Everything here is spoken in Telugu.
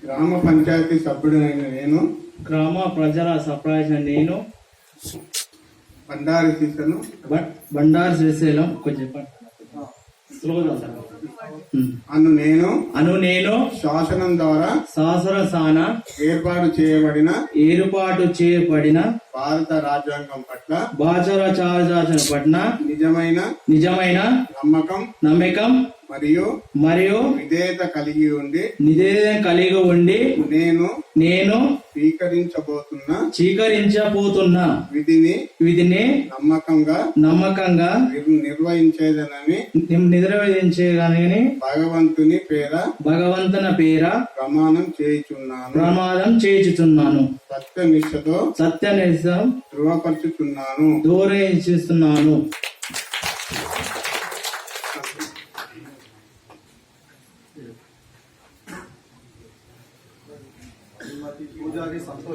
గ్రామ పంచాయతీ సభ్యుడైన నేను గ్రామ ప్రజల సర్పంచ్ నేను బండారి సీసను బండారు శ్రీశైలం కొంచెం చెప్పండి. స్లోగా సార్. అను నేను శాసనం ద్వారా శాసనసాన ఏర్పాటు చేయబడిన భారత రాజ్యాంగం పట్ల నిజమైన నమ్మకం మరియు విధేయత కలిగి ఉండి నేను స్వీకరించబోతున్న విధిని నమ్మకంగా నిర్వహించేదని భగవంతుని పేర ప్రమాణం చేయుచున్నాను సత్యనిష్టతో ధృవపరుచుతున్నాను. పూజారి సంతోష్.